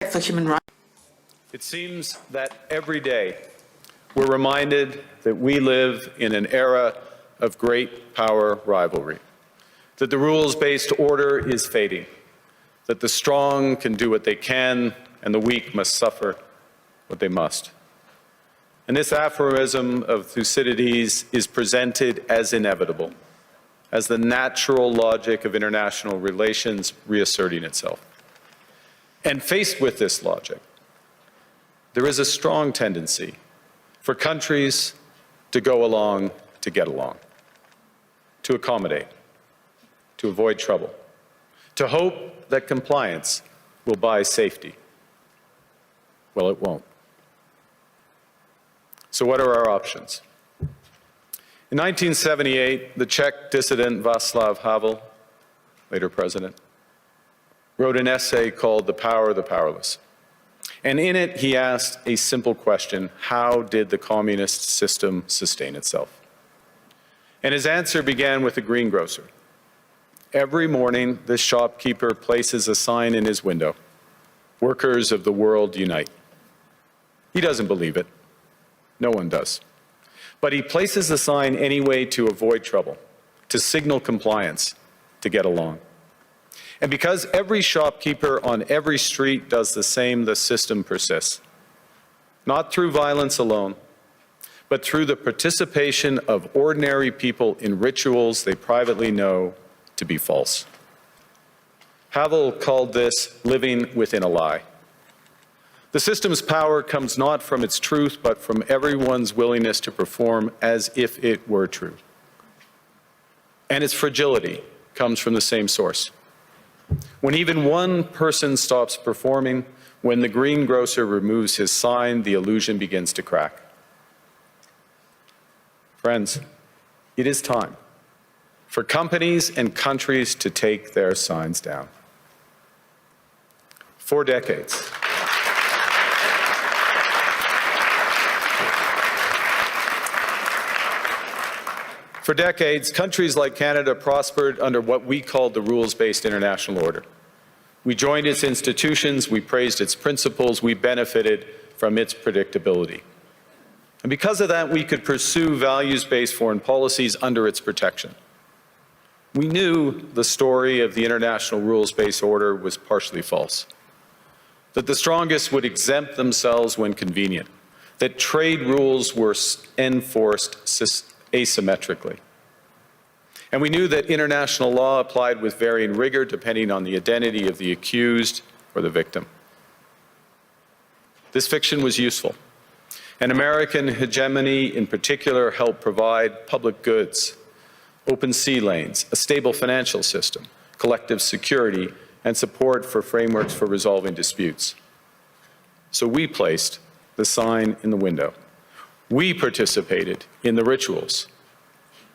respect for human rights. It seems that every day we're reminded that we live in an era of great power rivalry, that the rules-based order is fading, that the strong can do what they can and the weak must suffer what they must. And this aphorism of Thucydides is presented as inevitable, as the natural logic of international relations reasserting itself. And faced with this logic, there is a strong tendency for countries to go along to get along, to accommodate, to avoid trouble, to hope that compliance will buy safety. Well, it won't. So what are our options? In 1978, the Czech dissident Václav Havel, later president, wrote an essay called The Power of the Powerless. And in it, he asked a simple question: how did the communist system sustain itself? And his answer began with a greengrocer. Every morning, this shopkeeper places a sign in his window: "Workers of the world unite." He doesn't believe it. No one does. But he places the sign anyway to avoid trouble, to signal compliance, to get along. And because every shopkeeper on every street does the same, the system persists. Not through violence alone, but through the participation of ordinary people in rituals they privately know to be false. Havel called this living within a lie. The system's power comes not from its truth, but from everyone's willingness to perform as if it were true. And its fragility comes from the same source. When even one person stops performing, when the greengrocer removes his sign, the illusion begins to crack. Friends, it is time for companies and countries to take their signs down. For decades, countries like Canada prospered under what we called the rules-based international order. We joined its institutions, we praised its principles, we benefited from its predictability. And because of that, we could pursue values-based foreign policies under its protection. We knew the story of the international rules-based order was partially false, that the strongest would exempt themselves when convenient, that trade rules were enforced asymmetrically. And we knew that international law applied with varying rigor depending on the identity of the accused or the victim. This fiction was useful. And American hegemony in particular helped provide public goods, open sea lanes, a stable financial system, collective security, and support for frameworks for resolving disputes. So we placed the sign in the window. We participated in the rituals.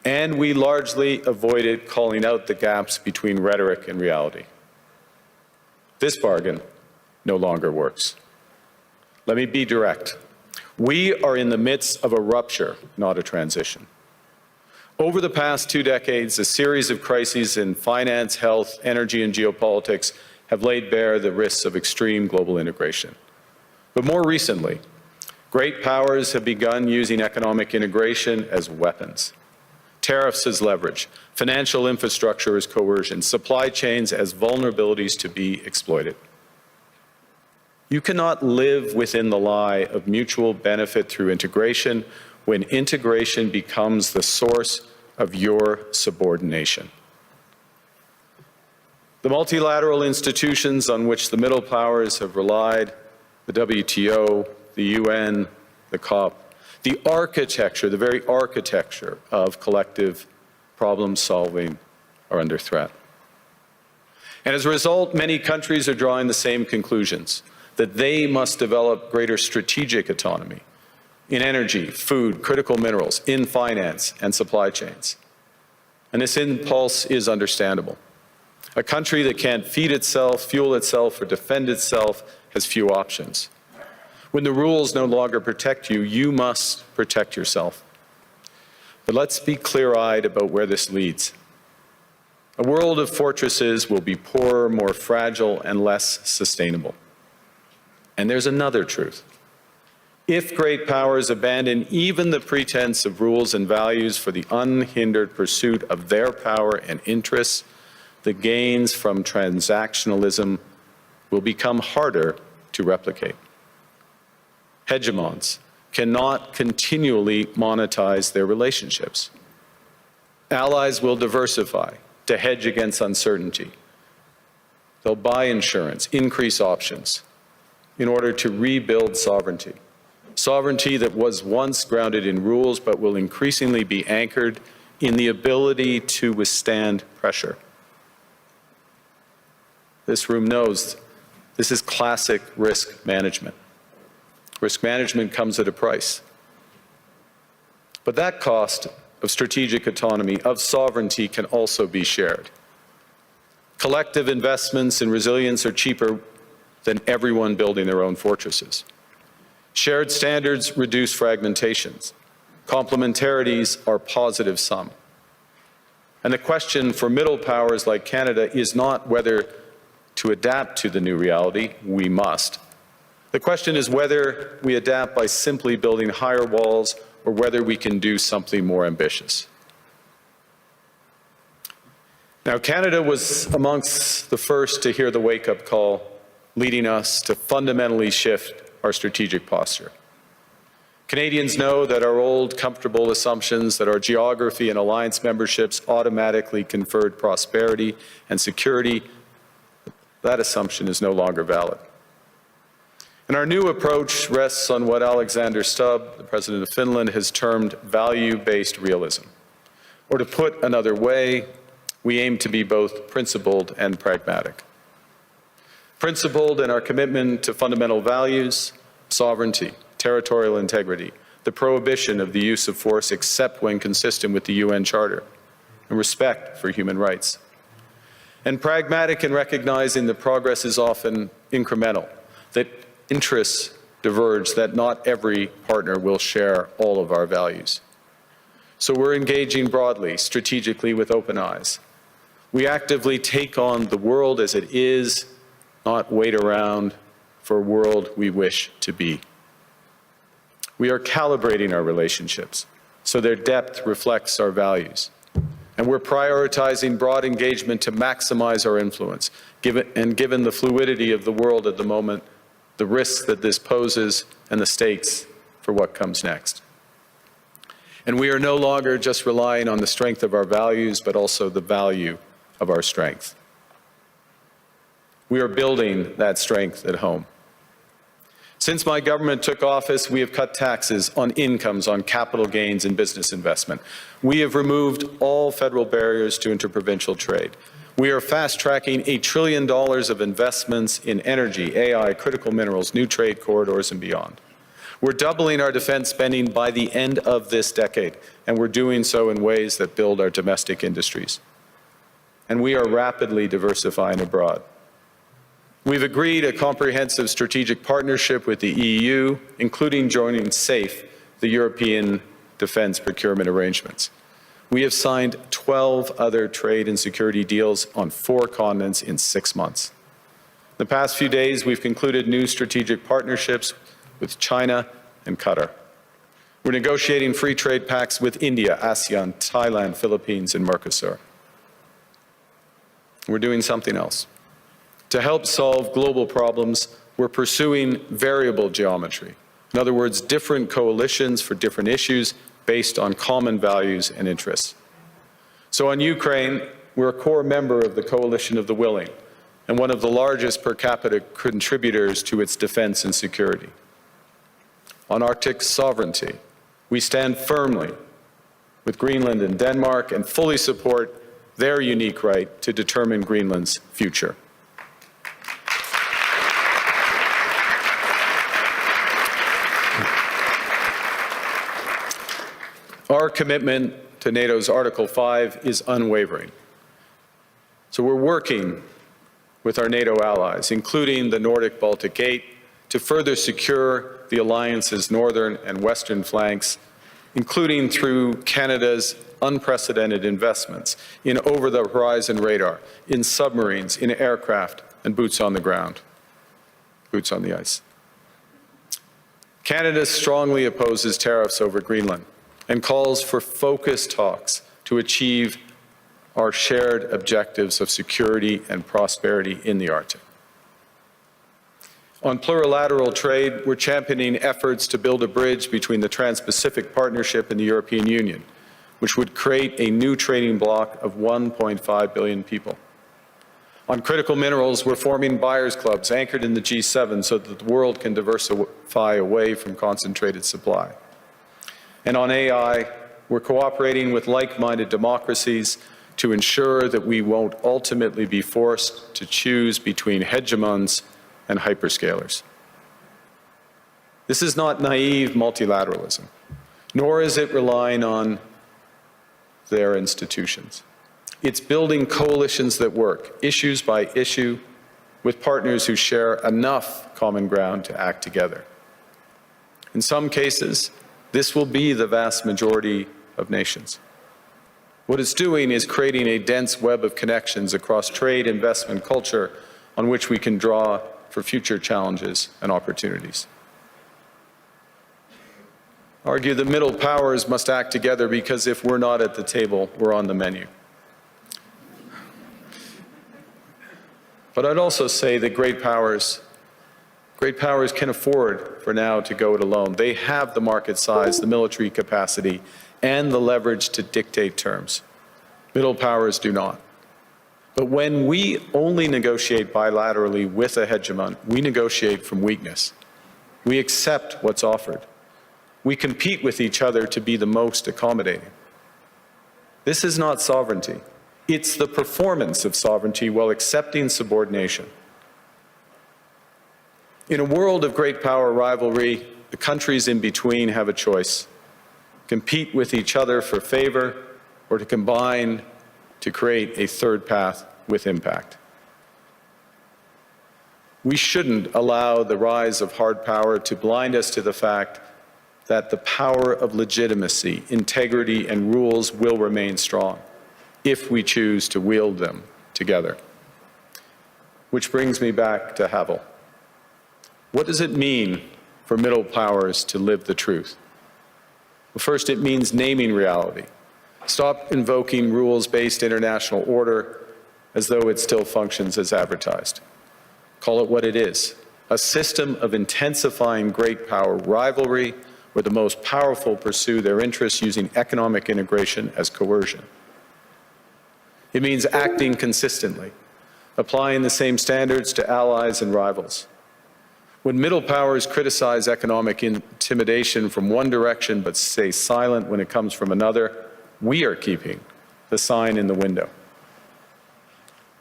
And we largely avoided calling out the gaps between rhetoric and reality. This bargain no longer works. Let me be direct. We are in the midst of a rupture, not a transition. Over the past 2 decades, a series of crises in finance, health, energy, and geopolitics have laid bare the risks of extreme global integration. But more recently, great powers have begun using economic integration as weapons. Tariffs as leverage, financial infrastructure as coercion, supply chains as vulnerabilities to be exploited. You cannot live within the lie of mutual benefit through integration when integration becomes the source of your subordination. The multilateral institutions on which the middle powers have relied, the WTO, the UN, the COP, the architecture, the very architecture of collective problem solving are under threat. And as a result, many countries are drawing the same conclusions, that they must develop greater strategic autonomy in energy, food, critical minerals, in finance and supply chains. And this impulse is understandable. A country that can't feed itself, fuel itself, or defend itself has few options. When the rules no longer protect you, you must protect yourself. But let's be clear-eyed about where this leads. A world of fortresses will be poorer, more fragile, and less sustainable. And there's another truth. If great powers abandon even the pretense of rules and values for the unhindered pursuit of their power and interests, the gains from transactionalism will become harder to replicate. Hegemons cannot continually monetize their relationships. Allies will diversify to hedge against uncertainty. They'll buy insurance, increase options in order to rebuild sovereignty. Sovereignty that was once grounded in rules but will increasingly be anchored in the ability to withstand pressure. This room knows this is classic risk management. Risk management comes at a price. But that cost of strategic autonomy, of sovereignty, can also be shared. Collective investments in resilience are cheaper than everyone building their own fortresses. Shared standards reduce fragmentations. Complementarities are positive sum. And the question for middle powers like Canada is not whether to adapt to the new reality. We must. The question is whether we adapt by simply building higher walls or whether we can do something more ambitious. Now, Canada was amongst the first to hear the wake-up call, leading us to fundamentally shift our strategic posture. Canadians know that our old, comfortable assumptions that our geography and alliance memberships automatically conferred prosperity and security, that assumption is no longer valid. And our new approach rests on what Alexander Stubb, the President of Finland, has termed value-based realism. Or to put another way, we aim to be both principled and pragmatic. Principled in our commitment to fundamental values, sovereignty, territorial integrity, the prohibition of the use of force except when consistent with the UN Charter, and respect for human rights. And pragmatic in recognizing that progress is often incremental, that interests diverge, that not every partner will share all of our values. So we're engaging broadly, strategically, with open eyes. We actively take on the world as it is, not wait around for a world we wish to be. We are calibrating our relationships so their depth reflects our values. And we're prioritizing broad engagement to maximize our influence, given the fluidity of the world at the moment, the risks that this poses, and the stakes for what comes next. And we are no longer just relying on the strength of our values, but also the value of our strength. We are building that strength at home. Since my government took office, we have cut taxes on incomes, on capital gains and business investment. We have removed all federal barriers to interprovincial trade. We are fast-tracking $1 trillion of investments in energy, AI, critical minerals, new trade corridors, and beyond. We're doubling our defense spending by the end of this decade, and we're doing so in ways that build our domestic industries. And we are rapidly diversifying abroad. We've agreed a comprehensive strategic partnership with the EU, including joining SAFE, the European Defence Procurement Arrangements. We have signed 12 other trade and security deals on 4 continents in 6 months. The past few days, we've concluded new strategic partnerships with China and Qatar. We're negotiating free trade pacts with India, ASEAN, Thailand, Philippines, and Mercosur. We're doing something else. To help solve global problems, we're pursuing variable geometry. In other words, different coalitions for different issues based on common values and interests. So on Ukraine, we're a core member of the Coalition of the Willing and one of the largest per capita contributors to its defense and security. On Arctic sovereignty, we stand firmly with Greenland and Denmark and fully support their unique right to determine Greenland's future. Our commitment to NATO's Article 5 is unwavering. So we're working with our NATO allies, including the Nordic-Baltic 8, to further secure the alliance's northern and western flanks, including through Canada's unprecedented investments in over-the-horizon radar, in submarines, in aircraft, and boots on the ground, boots on the ice. Canada strongly opposes tariffs over Greenland and calls for focused talks to achieve our shared objectives of security and prosperity in the Arctic. On plurilateral trade, we're championing efforts to build a bridge between the Trans-Pacific Partnership and the European Union, which would create a new trading bloc of 1.5 billion people. On critical minerals, we're forming buyers' clubs anchored in the G7 so that the world can diversify away from concentrated supply. And on AI, we're cooperating with like-minded democracies to ensure that we won't ultimately be forced to choose between hegemons and hyperscalers. This is not naive multilateralism, nor is it relying on their institutions. It's building coalitions that work, issues by issue, with partners who share enough common ground to act together. In some cases, this will be the vast majority of nations. What it's doing is creating a dense web of connections across trade, investment, culture, on which we can draw for future challenges and opportunities. I argue the middle powers must act together because if we're not at the table, we're on the menu. But I'd also say that great powers can afford for now to go it alone. They have the market size, the military capacity, and the leverage to dictate terms. Middle powers do not. But when we only negotiate bilaterally with a hegemon, we negotiate from weakness. We accept what's offered. We compete with each other to be the most accommodating. This is not sovereignty. It's the performance of sovereignty while accepting subordination. In a world of great power rivalry, the countries in between have a choice: compete with each other for favor, or to combine to create a third path with impact. We shouldn't allow the rise of hard power to blind us to the fact that the power of legitimacy, integrity, and rules will remain strong if we choose to wield them together. Which brings me back to Havel. What does it mean for middle powers to live the truth? Well, first, it means naming reality. Stop invoking rules-based international order as though it still functions as advertised. Call it what it is: a system of intensifying great power rivalry where the most powerful pursue their interests using economic integration as coercion. It means acting consistently, applying the same standards to allies and rivals. When middle powers criticize economic intimidation from one direction but stay silent when it comes from another, we are keeping the sign in the window.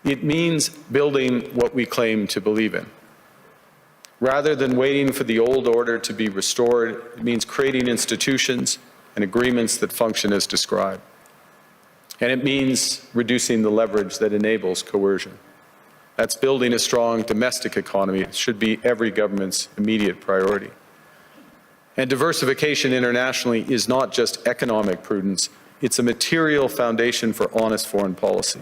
It means building what we claim to believe in. Rather than waiting for the old order to be restored, it means creating institutions and agreements that function as described. And it means reducing the leverage that enables coercion. That's building a strong domestic economy. It should be every government's immediate priority. And diversification internationally is not just economic prudence, it's a material foundation for honest foreign policy,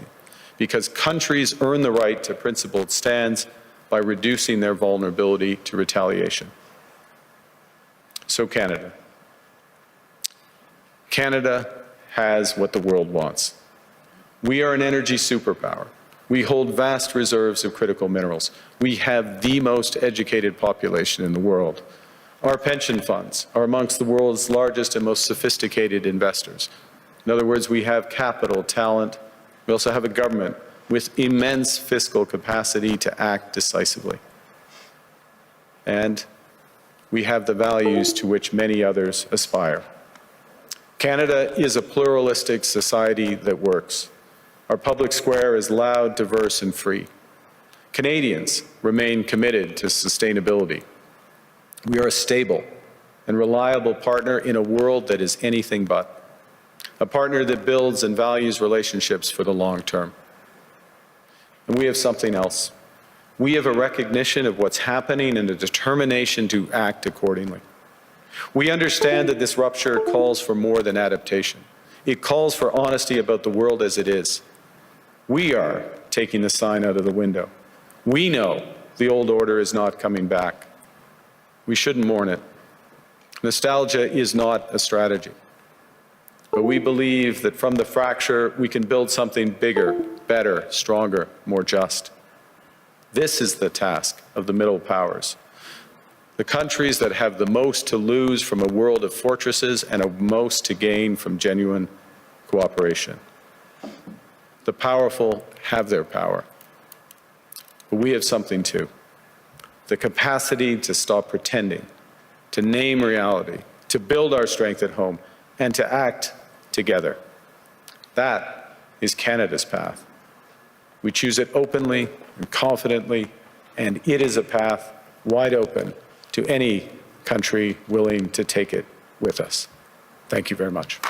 because countries earn the right to principled stands by reducing their vulnerability to retaliation. So Canada. Canada has what the world wants. We are an energy superpower. We hold vast reserves of critical minerals. We have the most educated population in the world. Our pension funds are amongst the world's largest and most sophisticated investors. In other words, we have capital, talent. We also have a government with immense fiscal capacity to act decisively. And we have the values to which many others aspire. Canada is a pluralistic society that works. Our public square is loud, diverse, and free. Canadians remain committed to sustainability. We are a stable and reliable partner in a world that is anything but. A partner that builds and values relationships for the long term. And we have something else. We have a recognition of what's happening and a determination to act accordingly. We understand that this rupture calls for more than adaptation. It calls for honesty about the world as it is. We are taking the sign out of the window. We know the old order is not coming back. We shouldn't mourn it. Nostalgia is not a strategy. But we believe that from the fracture, we can build something bigger, better, stronger, more just. This is the task of the middle powers. The countries that have the most to lose from a world of fortresses and the most to gain from genuine cooperation. The powerful have their power, but we have something too. The capacity to stop pretending, to name reality, to build our strength at home, and to act together. That is Canada's path. We choose it openly and confidently, and it is a path wide open to any country willing to take it with us. Thank you very much.